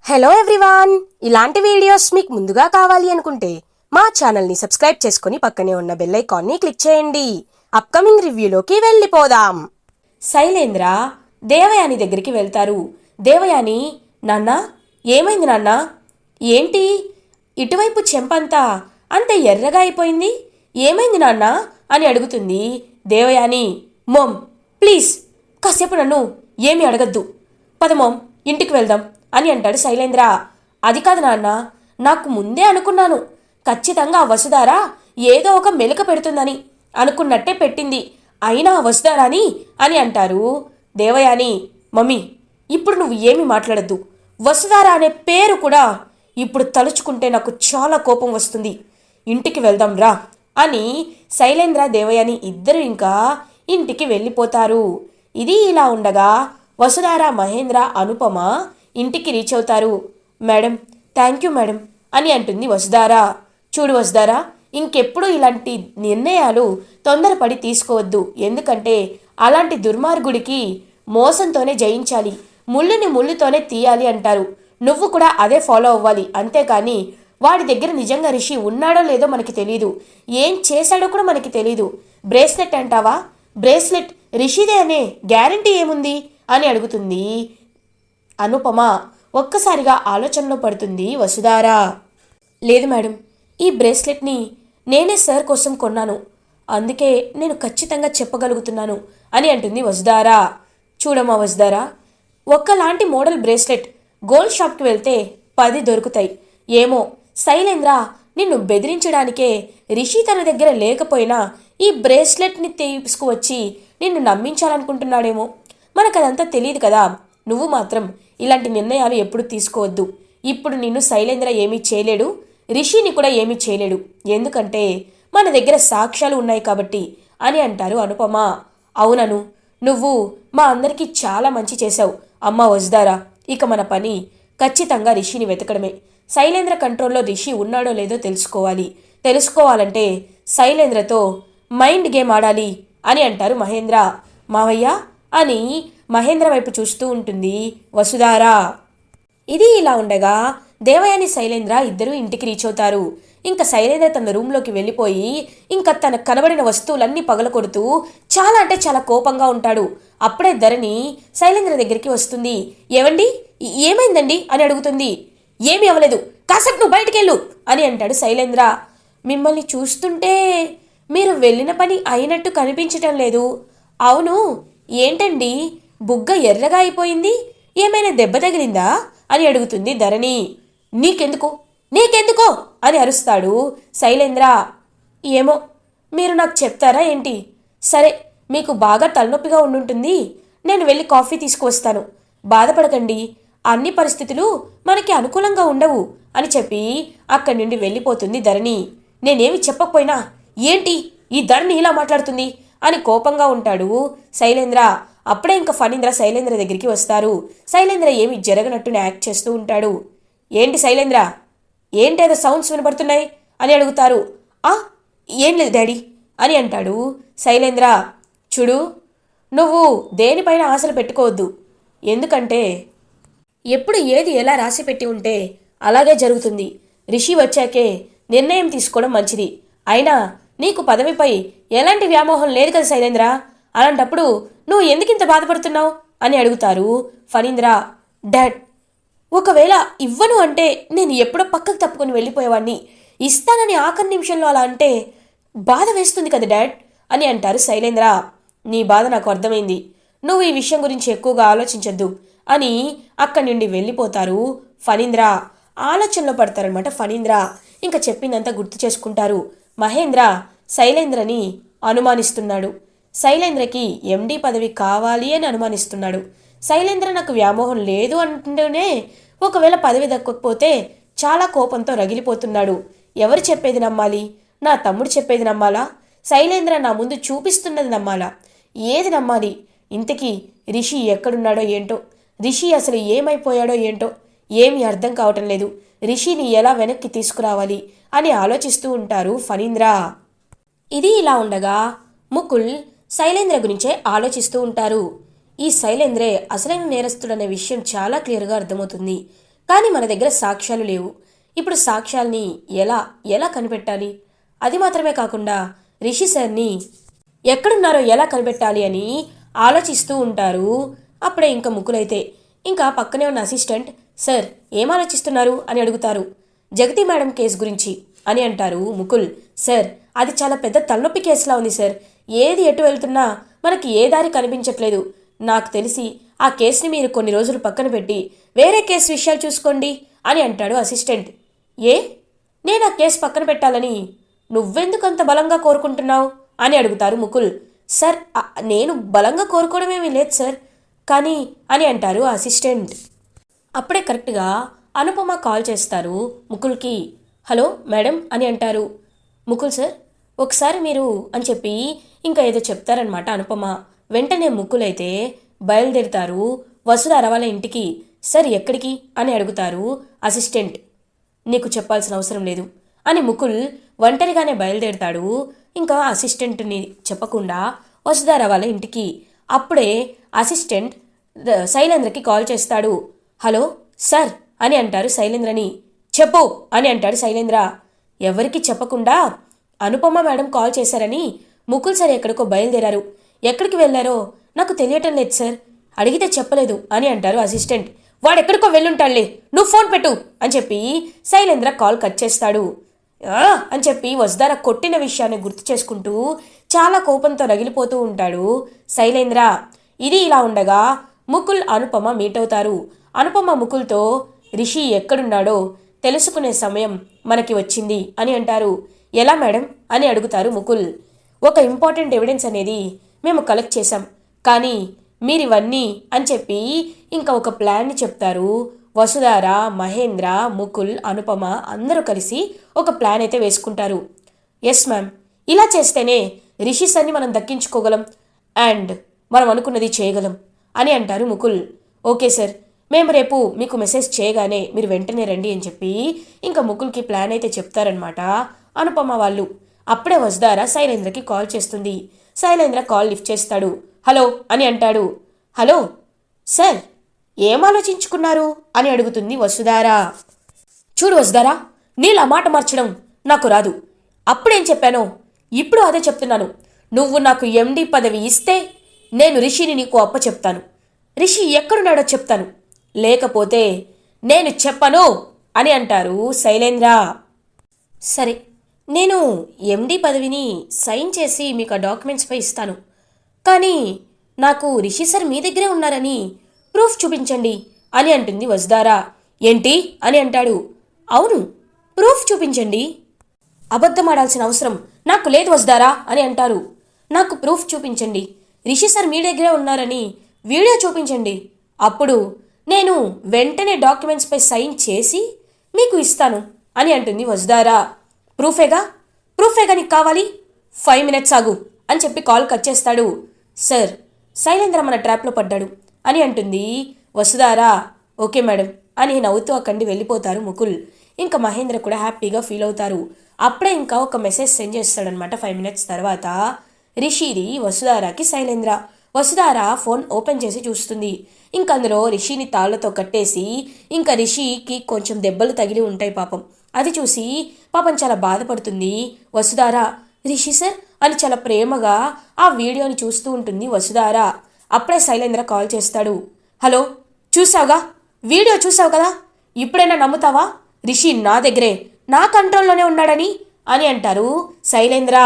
Hello everyone, ఇలాంటి videos మీకు ముందుగా కావాలి అనుకుంటే మా ఛానల్ని సబ్స్క్రైబ్ చేసుకుని పక్కనే ఉన్న బెల్ ఐకాన్ని క్లిక్ చేయండి. అప్కమింగ్ రివ్యూలోకి వెళ్ళిపోదాం. శైలేంద్ర దేవయాని దగ్గరికి వెళ్తారు. దేవయాని, నాన్న ఏమైంది నాన్న? ఏంటి ఇటువైపు చెంపంతా అంత ఎర్రగా అయిపోయింది? ఏమైంది నాన్న అని అడుగుతుంది దేవయాని. మోమ్ ప్లీజ్ కాసేపు నన్ను ఏమీ అడగద్దు, పద మోమ్ ఇంటికి వెళ్దాం అని అంటాడు శైలేంద్ర. అది కాదు నాన్న, నాకు ముందే అనుకున్నాను, ఖచ్చితంగా ఆ వసుధార ఏదో ఒక మెలిక పెడుతుందని. అనుకున్నట్టే పెట్టింది, అయినా ఆ వసుధారాని అని అంటారు దేవయాని. మమ్మీ ఇప్పుడు నువ్వు ఏమీ మాట్లాడద్దు, వసుధార అనే పేరు కూడా ఇప్పుడు తలుచుకుంటే నాకు చాలా కోపం వస్తుంది. ఇంటికి వెళ్దాం రా అని శైలేంద్ర దేవయాని ఇద్దరు ఇంకా ఇంటికి వెళ్ళిపోతారు. ఇది ఇలా ఉండగా వసుధార, మహేంద్ర, అనుపమ ఇంటికి రీచ్ అవుతారు. మేడం థ్యాంక్ యూ మేడం అని అంటుంది వసుధార. చూడు వసుధార, ఇంకెప్పుడు ఇలాంటి నిర్ణయాలు తొందరపడి తీసుకోవద్దు. ఎందుకంటే అలాంటి దుర్మార్గుడికి మోసంతోనే జయించాలి, ముళ్ళుని ముళ్ళుతోనే తీయాలి అంటారు. నువ్వు కూడా అదే ఫాలో అవ్వాలి. అంతేకాని వాడి దగ్గర నిజంగా రిషి ఉన్నాడో లేదో మనకి తెలీదు, ఏం చేశాడో కూడా మనకి తెలీదు. బ్రేస్లెట్ అంటావా? బ్రేస్లెట్ రిషిదే అనే గ్యారంటీ ఏముంది అని అడుగుతుంది అనుపమ. ఒక్కసారిగా ఆలోచనలో పడుతుంది వసుధార. లేదు మేడం, ఈ బ్రేస్లెట్ని నేనే సార్ కోసం కొన్నాను, అందుకే నేను ఖచ్చితంగా చెప్పగలుగుతున్నాను అని అంటుంది వసుధార. చూడమ్మా వసుధార, ఒక్కలాంటి మోడల్ బ్రేస్లెట్ గోల్డ్ షాప్కి వెళ్తే 10 దొరుకుతాయి. ఏమో శైలేంద్ర నిన్ను బెదిరించడానికే రిషి తన దగ్గర లేకపోయినా ఈ బ్రేస్లెట్ని తీసుకువచ్చి నిన్ను నమ్మించాలనుకుంటున్నాడేమో. మనకదంతా తెలియదు కదా. నువ్వు మాత్రం ఇలాంటి నిర్ణయాలు ఎప్పుడు తీసుకోవద్దు. ఇప్పుడు నిన్ను శైలేంద్ర ఏమీ చేయలేడు, రిషిని కూడా ఏమీ చేయలేడు, ఎందుకంటే మన దగ్గర సాక్ష్యాలు ఉన్నాయి కాబట్టి అని అంటారు అనుపమ. అవునను, నువ్వు మా అందరికీ చాలా మంచి చేశావు అమ్మ వసుధార. ఇక మన పని ఖచ్చితంగా రిషిని వెతకడమే. శైలేంద్ర కంట్రోల్లో రిషి ఉన్నాడో లేదో తెలుసుకోవాలంటే శైలేంద్రతో మైండ్ గేమ్ ఆడాలి అని అంటారు మహేంద్ర. మావయ్య అని మహేంద్ర వైపు చూస్తూ ఉంటుంది వసుధార. ఇది ఇలా ఉండగా దేవయాని, శైలేంద్ర ఇద్దరూ ఇంటికి రీచ్ అవుతారు. ఇంకా శైలేంద్ర తన రూమ్లోకి వెళ్ళిపోయి ఇంకా తనకు కనబడిన వస్తువులన్నీ పగలకొడుతూ చాలా అంటే చాలా కోపంగా ఉంటాడు. అప్పుడే ధరణి శైలేంద్ర దగ్గరికి వస్తుంది. ఏవండి ఏమైందండి అని అడుగుతుంది. ఏమీ అవ్వలేదు, కాసేపు నువ్వు బయటికెళ్ళు అని అంటాడు శైలేంద్ర. మిమ్మల్ని చూస్తుంటే మీరు వెళ్ళిన పని అయినట్టు కనిపించటం లేదు. అవును ఏంటండి బుగ్గ ఎర్రగా అయిపోయింది, ఏమైనా దెబ్బ తగిలిందా అని అడుగుతుంది ధరణి. నీకెందుకో అని అరుస్తాడు శైలేంద్ర. ఏమో మీరు నాకు చెప్తారా ఏంటి? సరే మీకు బాగా తలనొప్పిగా ఉండుంటుంది, నేను వెళ్ళి కాఫీ తీసుకువస్తాను, బాధపడకండి, అన్ని పరిస్థితులు మనకి అనుకూలంగా ఉండవు అని చెప్పి అక్కడి నుండి వెళ్ళిపోతుంది ధరణి. నేనేమి చెప్పకపోయినా ఏంటి ఈ ధరణి ఇలా మాట్లాడుతుంది అని కోపంగా ఉంటాడు శైలేంద్ర. అప్పుడే ఇంకా ఫణీంద్ర శైలేంద్ర దగ్గరికి వస్తారు. శైలేంద్ర ఏమి జరగనట్టు యాక్ట్ చేస్తూ ఉంటాడు. ఏంటి శైలేంద్ర, ఏంటేదో సౌండ్స్ వినపడుతున్నాయి అని అడుగుతారు. ఏం లేదు డాడీ అని అంటాడు శైలేంద్ర. చూడు, నువ్వు దేనిపైన ఆశలు పెట్టుకోవద్దు, ఎందుకంటే ఎప్పుడు ఏది ఎలా రాసి పెట్టి ఉంటే అలాగే జరుగుతుంది. రిషి వచ్చాకే నిర్ణయం తీసుకోవడం మంచిది. అయినా నీకు పదవిపై ఎలాంటి వ్యామోహం లేదు కదా శైలేంద్ర, అలాంటప్పుడు నువ్వు ఎందుకింత బాధపడుతున్నావు అని అడుగుతారు ఫణీంద్ర. డాడ్, ఒకవేళ ఇవ్వను అంటే నేను ఎప్పుడో పక్కకు తప్పుకొని వెళ్ళిపోయేవాడిని, ఇస్తానని ఆఖరి నిమిషంలో అలా అంటే బాధ వేస్తుంది కదా డాడ్ అని అంటారు శైలేంద్ర. నీ బాధ నాకు అర్థమైంది, నువ్వు ఈ విషయం గురించి ఎక్కువగా ఆలోచించద్దు అని అక్కడి నుండి వెళ్ళిపోతారు ఫణీంద్ర. ఆలోచనలో పడతారనమాట ఫణీంద్ర. ఇంకా చెప్పిందంతా గుర్తు చేసుకుంటారు. మహేంద్ర శైలేంద్రని అనుమానిస్తున్నాడు. శైలేంద్రకి ఎండి పదవి కావాలి అని అనుమానిస్తున్నాడు. శైలేంద్ర నాకు వ్యామోహం లేదు అంటూనే ఒకవేళ పదవి దక్కకపోతే చాలా కోపంతో రగిలిపోతున్నాడు. ఎవరు చెప్పేది నమ్మాలి? నా తమ్ముడు చెప్పేది నమ్మాలా? శైలేంద్ర నా ముందు చూపిస్తున్నది నమ్మాలా? ఏది నమ్మాలి? ఇంతకీ రిషి ఎక్కడున్నాడో ఏంటో, రిషి అసలు ఏమైపోయాడో ఏంటో ఏమీ అర్థం కావటం లేదు. రిషిని ఎలా వెనక్కి తీసుకురావాలి అని ఆలోచిస్తూ ఉంటారు ఫణీంద్ర. ఇది ఇలా ఉండగా ముకుల్ శైలేంద్ర గురించే ఆలోచిస్తూ ఉంటారు. ఈ శైలేంద్రే అసలైన నేరస్తుడనే విషయం చాలా క్లియర్గా అర్థమవుతుంది. కానీ మన దగ్గర సాక్ష్యాలు లేవు. ఇప్పుడు సాక్ష్యాల్ని ఎలా ఎలా కనిపెట్టాలి? అది మాత్రమే కాకుండా రిషి సార్ని ఎక్కడున్నారో ఎలా కనిపెట్టాలి అని ఆలోచిస్తూ ఉంటారు. అప్పుడే ఇంకా ముకులైతే ఇంకా పక్కనే ఉన్న అసిస్టెంట్, సార్ ఏం ఆలోచిస్తున్నారు అని అడుగుతారు. జగతి మేడం కేసు గురించి అని అంటారు ముకుల్. సార్ అది చాలా పెద్ద తలనొప్పి కేసులా ఉంది సార్. ఏది ఎటు వెళ్తున్నా మనకి ఏ దారి కనిపించట్లేదు. నాకు తెలిసి ఆ కేసుని మీరు కొన్ని రోజులు పక్కన పెట్టి వేరే కేసు విషయాలు చూసుకోండి అని అంటాడు అసిస్టెంట్. ఏ, నేను ఆ కేసు పక్కన పెట్టాలని నువ్వెందుకు అంత బలంగా కోరుకుంటున్నావు అని అడుగుతారు ముకుల్. సార్ నేను బలంగా కోరుకోవడమేమీ లేదు సార్, కానీ అని అంటారు అసిస్టెంట్. అప్పుడే కరెక్ట్గా అనుపమ కాల్ చేస్తారు ముకుల్కి. హలో మేడం అని అంటారు. ముకుల్ సార్ ఒకసారి మీరు అని చెప్పి ఇంకా ఏదో చెప్తారనమాట అనుపమ. వెంటనే ముకుల్ అయితే బయలుదేరుతారు వసుధార వాళ్ళ ఇంటికి. సార్ ఎక్కడికి అని అడుగుతారు అసిస్టెంట్. నీకు చెప్పాల్సిన అవసరం లేదు అని ముకుల్ ఒంటరిగానే బయలుదేరుతాడు. ఇంకా అసిస్టెంట్ని చెప్పకుండా వసుధార వాళ్ళ ఇంటికి. అప్పుడే అసిస్టెంట్ శైలేంద్రకి కాల్ చేస్తాడు. హలో సార్ అని అంటారు శైలేంద్రని. చెప్పు అని అంటాడు శైలేంద్ర. ఎవరికి చెప్పకుండా అనుపమ మేడం కాల్ చేశారని ముకుల్ సార్ ఎక్కడికో బయలుదేరారు. ఎక్కడికి వెళ్ళారో నాకు తెలియటం లేదు సార్, అడిగితే చెప్పలేదు అని అంటారు అసిస్టెంట్. వాడెక్కడికో వెళ్ళుంటాడులే, నువ్వు ఫోన్ పెట్టు అని చెప్పి శైలేంద్ర కాల్ కట్ చేస్తాడు. అని చెప్పి వసుధార కొట్టిన విషయాన్ని గుర్తు చేసుకుంటూ చాలా కోపంతో రగిలిపోతూ ఉంటాడు శైలేంద్ర. ఇది ఇలా ఉండగా ముకుల్ అనుపమ మీట్ అవుతారు. అనుపమ ముకుల్తో రిషి ఎక్కడున్నాడో తెలుసుకునే సమయం మనకి వచ్చింది అని అంటారు. ఎలా మేడం అని అడుగుతారు ముకుల్. ఒక ఇంపార్టెంట్ ఎవిడెన్స్ అనేది మేము కలెక్ట్ చేశాం, కానీ మీరివన్నీ అని చెప్పి ఇంకా ఒక ప్లాన్ని చెప్తారు. వసుధార, మహేంద్ర, ముకుల్, అనుపమ అందరూ కలిసి ఒక ప్లాన్ అయితే వేసుకుంటారు. ఎస్ మ్యామ్, ఇలా చేస్తేనే రిషి సార్ని మనం దక్కించుకోగలం అండ్ మనం అనుకున్నది చేయగలం అని అంటారు ముకుల్. ఓకే సార్, మేము రేపు మీకు మెసేజ్ చేయగానే మీరు వెంటనే రండి అని చెప్పి ఇంకా ముకుల్కి ప్లాన్ అయితే చెప్తారనమాట అనుపమ వాళ్ళు. అప్పుడే వసుధార శైలేంద్రకి కాల్ చేస్తుంది. శైలేంద్ర కాల్ లిఫ్ట్ చేస్తాడు. హలో అని అంటాడు. హలో సార్, ఏం ఆలోచించుకున్నారు అని అడుగుతుంది వసుధార. చూడు వసుధార, నీలా మాట మార్చడం నాకు రాదు. అప్పుడేం చెప్పానో ఇప్పుడు అదే చెప్తున్నాను. నువ్వు నాకు ఎండి పదవి ఇస్తే నేను రిషిని నీకు అప్పచెప్తాను. రిషి ఎక్కడున్నాడో చెప్తాను, లేకపోతే నేను చెప్పను అని అంటారు శైలేంద్ర. సరే, నేను ఎండి పదవిని సైన్ చేసి మీకు ఆ డాక్యుమెంట్స్పై ఇస్తాను, కానీ నాకు రిషి సార్ మీ దగ్గరే ఉన్నారని ప్రూఫ్ చూపించండి అని అంటుంది వసుధార. ఏంటి అని అంటాడు. అవును, ప్రూఫ్ చూపించండి. అబద్ధం ఆడాల్సిన అవసరం నాకు లేదు వసుధార అని అంటారు. నాకు ప్రూఫ్ చూపించండి, రిషి సార్ మీ దగ్గరే ఉన్నారని వీడియో చూపించండి, అప్పుడు నేను వెంటనే డాక్యుమెంట్స్పై సైన్ చేసి మీకు ఇస్తాను అని అంటుంది వసుధార. ప్రూఫేగా నీకు కావాలి, 5 minutes ఆగు అని చెప్పి కాల్ కట్ చేస్తాడు. సార్, శైలేంద్ర మన ట్రాప్లో పడ్డాడు అని అంటుంది వసుధార. ఓకే మేడం అని నవ్వుతూ అక్కడి వెళ్ళిపోతారు ముకుల్. ఇంకా మహేంద్ర కూడా హ్యాపీగా ఫీల్ అవుతారు. అప్పుడే ఇంకా ఒక మెసేజ్ సెండ్ చేస్తాడనమాట 5 minutes తర్వాత. రిషిది వసుధారకి శైలేంద్ర. వసుధార ఫోన్ ఓపెన్ చేసి చూస్తుంది. ఇంక అందులో రిషిని తాళ్లతో కట్టేసి ఇంకా రిషికి కొంచెం దెబ్బలు తగిలి ఉంటాయి పాపం. అది చూసి పాపం చాలా బాధపడుతుంది వసుధార. రిషి సార్ అని చాలా ప్రేమగా ఆ వీడియోని చూస్తూ ఉంటుంది వసుధార. అప్పుడే శైలేంద్ర కాల్ చేస్తాడు. హలో, చూసావుగా, వీడియో చూసావు కదా, ఇప్పుడైనా నమ్ముతావా రిషి నా దగ్గరే నా కంట్రోల్లోనే ఉన్నాడని అని అంటారు శైలేంద్ర.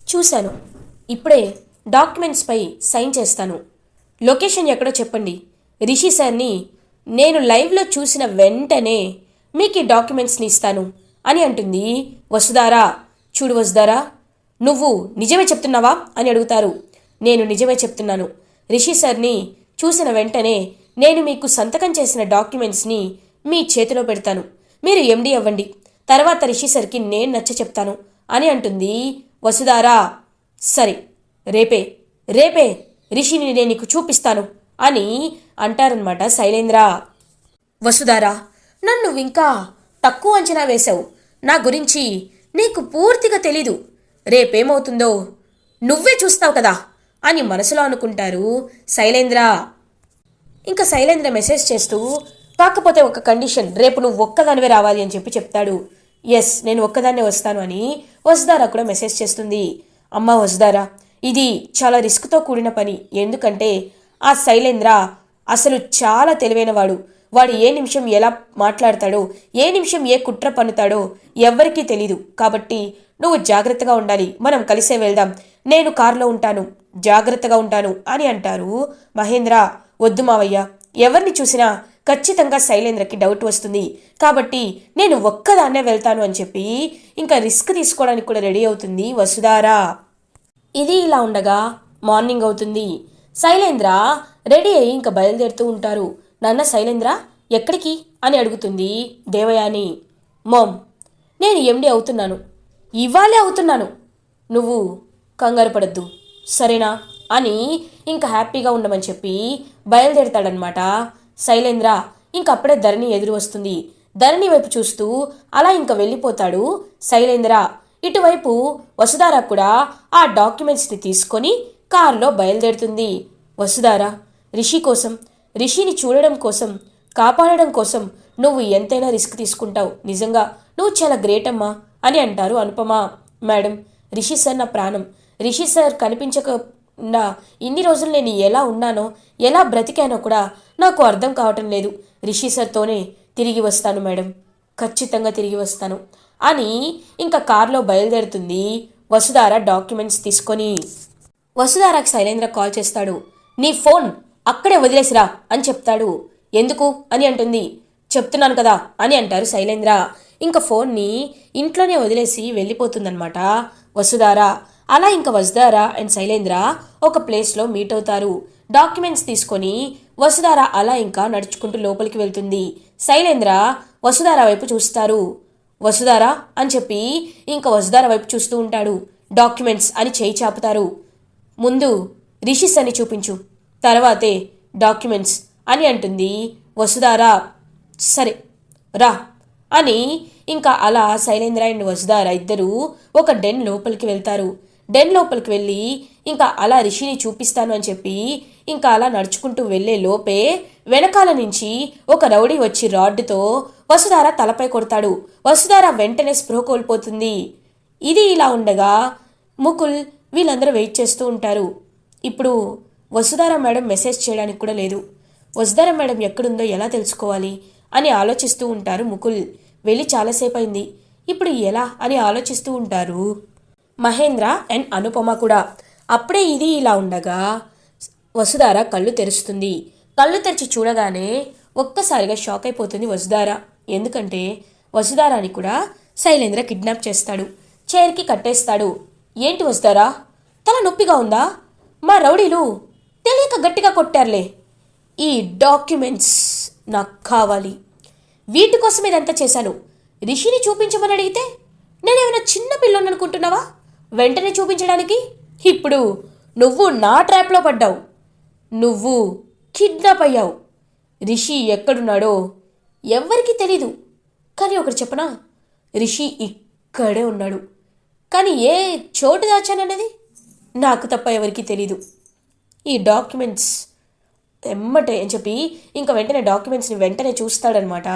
చూశాను, ఇప్పుడే డాక్యుమెంట్స్పై సైన్ చేస్తాను. లొకేషన్ ఎక్కడో చెప్పండి, రిషి సార్ని నేను లైవ్లో చూసిన వెంటనే మీకు ఈ డాక్యుమెంట్స్ని ఇస్తాను అని అంటుంది వసుధార. చూడు వసుధార, నువ్వు నిజమే చెప్తున్నావా అని అడుగుతారు. నేను నిజమే చెప్తున్నాను. రిషి సార్ని చూసిన వెంటనే నేను మీకు సంతకం చేసిన డాక్యుమెంట్స్ని మీ చేతిలో పెడతాను, మీరు ఎండి అవ్వండి, తర్వాత రిషి సార్కి నేను నచ్చ చెప్తాను అని అంటుంది వసుధార. సరే, రేపే రిషిని నేను నీకు చూపిస్తాను అని అంటారనమాట శైలేంద్ర. వసుధార, నన్ను ఇంకా తక్కువ అంచనా వేశావు, నా గురించి నీకు పూర్తిగా తెలీదు, రేపేమవుతుందో నువ్వే చూస్తావు కదా అని మనసులో అనుకుంటారు శైలేంద్ర. ఇంకా శైలేంద్ర మెసేజ్ చేస్తూ కాకపోతే ఒక కండిషన్, రేపు నువ్వు ఒక్కదానివే రావాలి అని చెప్పి చెప్తాడు. ఎస్, నేను ఒక్కదాన్నే వస్తాను అని వసుధారా కూడా మెసేజ్ చేస్తుంది. అమ్మ వసుధారా, ఇది చాలా రిస్క్తో కూడిన పని. ఎందుకంటే ఆ శైలేంద్ర అసలు చాలా తెలివైనవాడు. వాడు ఏ నిమిషం ఎలా మాట్లాడతాడో, ఏ నిమిషం ఏ కుట్ర పన్నుతాడో ఎవ్వరికీ తెలీదు. కాబట్టి నువ్వు జాగ్రత్తగా ఉండాలి. మనం కలిసే వెళ్దాం. నేను కారులో ఉంటాను, జాగ్రత్తగా ఉంటాను అని అంటారు మహేంద్ర. వద్దు మావయ్య, ఎవరిని చూసినా ఖచ్చితంగా శైలేంద్రకి డౌట్ వస్తుంది. కాబట్టి నేను ఒక్కదాన్నే వెళ్తాను అని చెప్పి ఇంకా రిస్క్ తీసుకోవడానికి కూడా రెడీ అవుతుంది వసుధారా. ఇది ఇలా ఉండగా మార్నింగ్ అవుతుంది. శైలేంద్ర రెడీ అయ్యి ఇంకా బయలుదేరుతూ ఉంటారు. నాన్న శైలేంద్ర ఎక్కడికి అని అడుగుతుంది దేవయాని. మామ్, నేను ఎండి అవుతున్నాను, ఇవాళే అవుతున్నాను. నువ్వు కంగారు పడద్దు సరేనా అని ఇంకా హ్యాపీగా ఉండమని చెప్పి బయలుదేరతాడనమాట శైలేంద్ర. ఇంకప్పుడే ధరణి ఎదురు వస్తుంది. ధరణి వైపు చూస్తూ అలా ఇంకా వెళ్ళిపోతాడు శైలేంద్ర. ఇటువైపు వసుధార కూడా ఆ డాక్యుమెంట్స్ని తీసుకొని కారులో బయలుదేరుతుంది. వసుధార, రిషి కోసం, రిషిని చూడడం కోసం, కాపాడడం కోసం నువ్వు ఎంతైనా రిస్క్ తీసుకుంటావు. నిజంగా నువ్వు చాలా గ్రేట్ అమ్మా అని అంటారు అనుపమ. మేడం, రిషి సార్ నా ప్రాణం. రిషి సార్ కనిపించకుండా ఇన్ని రోజులు నేను ఎలా ఉన్నానో, ఎలా బ్రతికానో కూడా నాకు అర్థం కావటం లేదు. రిషి సార్తోనే తిరిగి వస్తాను మేడం, ఖచ్చితంగా తిరిగి వస్తాను అని ఇంకా కారులో బయలుదేరుతుంది వసుధార డాక్యుమెంట్స్ తీసుకొని. వసుధారాకి శైలేంద్ర కాల్ చేస్తాడు. నీ ఫోన్ అక్కడే వదిలేసిరా అని చెప్తాడు. ఎందుకు అని అంటుంది. చెప్తున్నాను కదా అని అంటారు శైలేంద్ర. ఇంకా ఫోన్ని ఇంట్లోనే వదిలేసి వెళ్ళిపోతుందన్నమాట వసుధార. అలా ఇంకా వసుధార అండ్ శైలేంద్ర ఒక ప్లేస్లో మీట్ అవుతారు. డాక్యుమెంట్స్ తీసుకొని వసుధార అలా ఇంకా నడుచుకుంటూ లోపలికి వెళ్తుంది. శైలేంద్ర వసుధార వైపు చూస్తారు. వసుధార అని చెప్పి ఇంకా వసుధార వైపు చూస్తూ ఉంటాడు. డాక్యుమెంట్స్ అని చేయి చాపుతారు. ముందు రిషిస్ అని చూపించు, తర్వాతే డాక్యుమెంట్స్ అని అంటుంది వసుధార. సరే రా అని ఇంకా అలా శైలేంద్ర అండ్ వసుధార ఇద్దరు ఒక డెన్ లోపలికి వెళ్తారు. డెన్ లోపలికి వెళ్ళి ఇంకా అలా రిషిని చూపిస్తాను అని చెప్పి ఇంకా అలా నడుచుకుంటూ వెళ్ళే లోపే వెనకాల నుంచి ఒక రౌడీ వచ్చి రాడ్డుతో వసుధార తలపై కొడతాడు. వసుధార వెంటనే స్పృహ కోల్పోతుంది. ఇది ఇలా ఉండగా ముకుల్ వీళ్ళందరూ వెయిట్ చేస్తూ ఉంటారు. ఇప్పుడు వసుధార మేడం మెసేజ్ చేయడానికి కూడా లేదు. వసుధార మేడం ఎక్కడుందో ఎలా తెలుసుకోవాలి అని ఆలోచిస్తూ ఉంటారు ముకుల్. వెళ్ళి చాలాసేపు అయింది, ఇప్పుడు ఎలా అని ఆలోచిస్తూ ఉంటారు మహేంద్ర అండ్ అనుపమ కూడా. అప్పుడే ఇది ఇలా ఉండగా వసుధార కళ్ళు తెరుస్తుంది. కళ్ళు తెరిచి చూడగానే ఒక్కసారిగా షాక్ అయిపోతుంది వసుధార. ఎందుకంటే వసుధారాని కూడా శైలేంద్ర కిడ్నాప్ చేస్తాడు, చైర్కి కట్టేస్తాడు. ఏంటి వసుధార, తల నొప్పిగా ఉందా? మా రౌడీలు తెలియక గట్టిగా కొట్టారులే. ఈ డాక్యుమెంట్స్ నాకు కావాలి, వీటి కోసం ఇదంతా చేశాను. రిషిని చూపించమని అడిగితే నేనేమైనా చిన్న పిల్లని అనుకుంటున్నావా వెంటనే చూపించడానికి? ఇప్పుడు నువ్వు నా ట్రాప్లో పడ్డావు, నువ్వు కిడ్నాప్ అయ్యావు. రిషి ఎక్కడున్నాడో ఎవ్వరికీ తెలీదు. కానీ ఒకటి చెప్పనా, రిషి ఇక్కడే ఉన్నాడు. కానీ ఏ చోటు దాచానన్నది నాకు తప్ప ఎవరికీ తెలీదు. ఈ డాక్యుమెంట్స్ ఎమ్మటే అని చెప్పి ఇంకా వెంటనే డాక్యుమెంట్స్ని వెంటనే చూస్తాడనమాట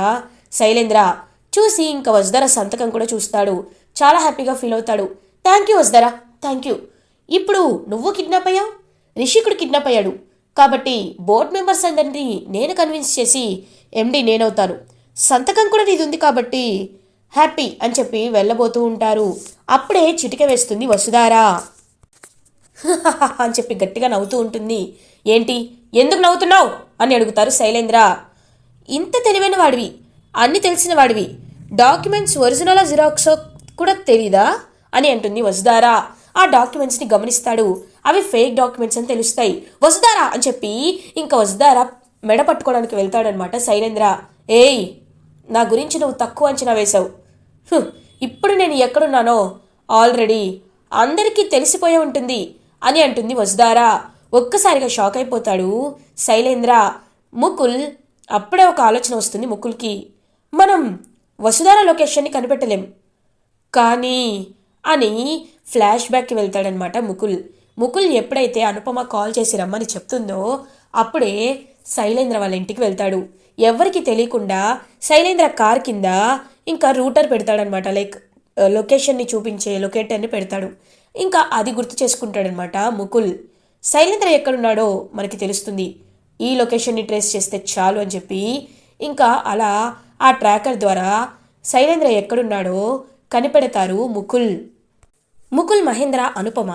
శైలేంద్ర. చూసి ఇంకా వసుధార సంతకం కూడా చూస్తాడు. చాలా హ్యాపీగా ఫీల్ అవుతాడు. Thank you Vasudhara, thank you. ఇప్పుడు నువ్వు కిడ్నాప్ అయ్యావు, రిషికుడు కిడ్నాప్ అయ్యాడు. కాబట్టి బోర్డ్ మెంబర్స్ అందరినీ నేను కన్విన్స్ చేసి ఎండి నేనవుతాను. సంతకం కూడా నీది ఉంది కాబట్టి హ్యాపీ అని చెప్పి వెళ్ళబోతూ ఉంటారు. అప్పుడే చిటిక వేస్తుంది వసుధార. అని చెప్పి గట్టిగా నవ్వుతూ ఉంటుంది. ఏంటి, ఎందుకు నవ్వుతున్నావు అని అడుగుతారు శైలేంద్ర. ఇంత తెలివైన వాడివి, అన్ని తెలిసిన వాడివి, డాక్యుమెంట్స్ ఒరిజినల్ జిరాక్సో కూడా తెలీదా అని అంటుంది వసుధార. ఆ డాక్యుమెంట్స్ని గమనిస్తాడు. అవి ఫేక్ డాక్యుమెంట్స్ అని తెలుస్తాయి. వసుధార అని చెప్పి ఇంకా వసుధార మెడ పట్టుకోవడానికి వెళ్తాడనమాట శైలేంద్ర. ఏయ్, నా గురించి నువ్వు తక్కువ అంచనా వేశావు. ఇప్పుడు నేను ఎక్కడున్నానో ఆల్రెడీ అందరికీ తెలిసిపోయే ఉంటుంది అని అంటుంది వసుధార. ఒక్కసారిగా షాక్ అయిపోతాడు శైలేంద్ర. ముకుల్ అప్పుడే ఒక ఆలోచన వస్తుంది ముకుల్కి. మనం వసుధార లొకేషన్ని కనిపెట్టలేం కానీ అని ఫ్లాష్ బ్యాక్కి వెళ్తాడనమాట ముకుల్. ముకుల్ ఎప్పుడైతే అనుపమ కాల్ చేసి రమ్మని చెప్తుందో అప్పుడే శైలేంద్ర వాళ్ళ ఇంటికి వెళ్తాడు. ఎవరికి తెలియకుండా శైలేంద్ర కార్ కింద ఇంకా రూటర్ పెడతాడనమాట. లైక్ లొకేషన్ని చూపించే లొకేటర్ని పెడతాడు. ఇంకా అది గుర్తు చేసుకుంటాడనమాట ముకుల్. శైలేంద్ర ఎక్కడున్నాడో మనకి తెలుస్తుంది, ఈ లొకేషన్ని ట్రేస్ చేస్తే చాలు అని చెప్పి ఇంకా అలా ఆ ట్రాకర్ ద్వారా శైలేంద్ర ఎక్కడున్నాడో కనిపెడతారు ముకుల్. మహేంద్ర, అనుపమ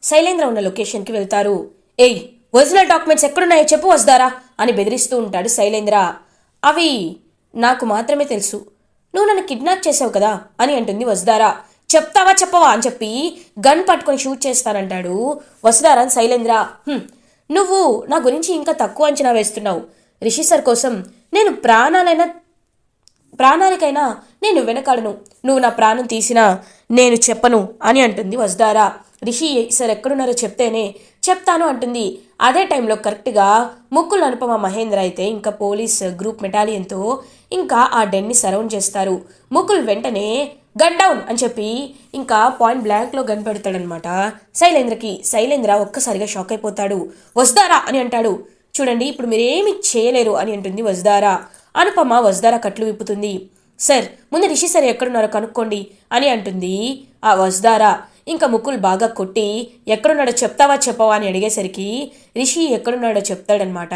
శైలేంద్ర ఉన్న లొకేషన్కి వెళ్తారు. ఏయ్, ఒరిజినల్ డాక్యుమెంట్స్ ఎక్కడున్నాయో చెప్పు వస్తారా అని బెదిరిస్తూ ఉంటాడు శైలేంద్ర. అవి నాకు మాత్రమే తెలుసు, నువ్వు నన్ను కిడ్నాప్ చేసావు కదా అని అంటుంది వసుధారా. చెప్తావా చెప్పవా అని చెప్పి గన్ పట్టుకొని షూట్ చేస్తానంటాడు వసుధారా. శైలేంద్ర, నువ్వు నా గురించి ఇంకా తక్కువ అంచనా వేస్తున్నావు. రిషి సార్ కోసం నేను ప్రాణానికైనా నేను వెనకాడను, నువ్వు నా ప్రాణం తీసినా నేను చెప్పను అని అంటుంది వసుధారా. రిషి సార్ ఎక్కడున్నారో చెప్తేనే చెప్తాను అంటుంది. అదే టైంలో కరెక్ట్గా ముకుల్, అనుపమ, మహేంద్ర అయితే ఇంకా పోలీస్ గ్రూప్ మెటాలియన్తో ఇంకా ఆ డెన్ని సరౌండ్ చేస్తారు. ముకుల్ వెంటనే గన్ డౌన్ అని చెప్పి ఇంకా పాయింట్ బ్లాంక్లో గన్ పెడతాడనమాట శైలేంద్రకి. శైలేంద్ర ఒక్కసారిగా షాక్ అయిపోతాడు. వసుధారా అని అంటాడు. చూడండి, ఇప్పుడు మీరేమి చేయలేరు అని అంటుంది వసుధారా. అనుపమ వసుధారా కట్లు విప్పుతుంది. సార్, ముందు రిషి సార్ ఎక్కడున్నారో కనుక్కోండి అని అంటుంది ఆ వసుధారా. ఇంకా ముకుల్ బాగా కొట్టి ఎక్కడున్నాడో చెప్తావా చెప్పవా అని అడిగేసరికి రిషి ఎక్కడున్నాడో చెప్తాడనమాట.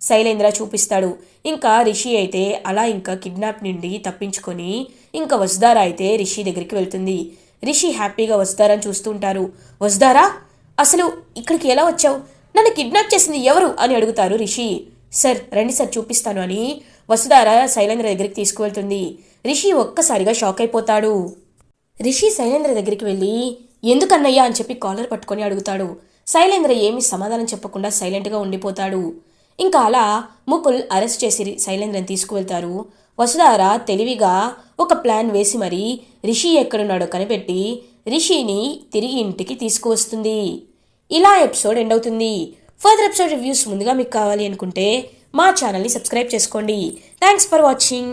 శైలేంద్ర చూపిస్తాడు. ఇంకా రిషి అయితే అలా ఇంకా కిడ్నాప్ నుండి తప్పించుకొని ఇంకా వసుధారా అయితే రిషి దగ్గరికి వెళ్తుంది. రిషి హ్యాపీగా వసుధారాని చూస్తూ ఉంటారు. వసుధారా, అసలు ఇక్కడికి ఎలా వచ్చావు? నన్ను కిడ్నాప్ చేసింది ఎవరు అని అడుగుతారు రిషి. సార్ రండి సార్ చూపిస్తాను అని వసుధారా శైలేంద్ర దగ్గరికి తీసుకువెళ్తుంది. రిషి ఒక్కసారిగా షాక్ అయిపోతాడు. రిషి శైలేంద్ర దగ్గరికి వెళ్ళి ఎందుకన్నయ్యా అని చెప్పి కాలర్ పట్టుకొని అడుగుతాడు. శైలేంద్ర ఏమీ సమాధానం చెప్పకుండా సైలెంట్గా ఉండిపోతాడు. ఇంకా అలా ముకుల్ అరెస్ట్ చేసి శైలేంద్రని తీసుకువెళ్తారు. వసుధారా తెలివిగా ఒక ప్లాన్ వేసి మరీ రిషి ఎక్కడున్నాడో కనిపెట్టి రిషిని తిరిగి ఇంటికి తీసుకువస్తుంది. ఇలా ఎపిసోడ్ ఎండ్ అవుతుంది. ఫర్దర్ ఎపిసోడ్ రివ్యూస్ ముందుగా మీకు కావాలి అనుకుంటే మా ఛానల్ని సబ్స్క్రైబ్ చేసుకోండి. Thanks for watching.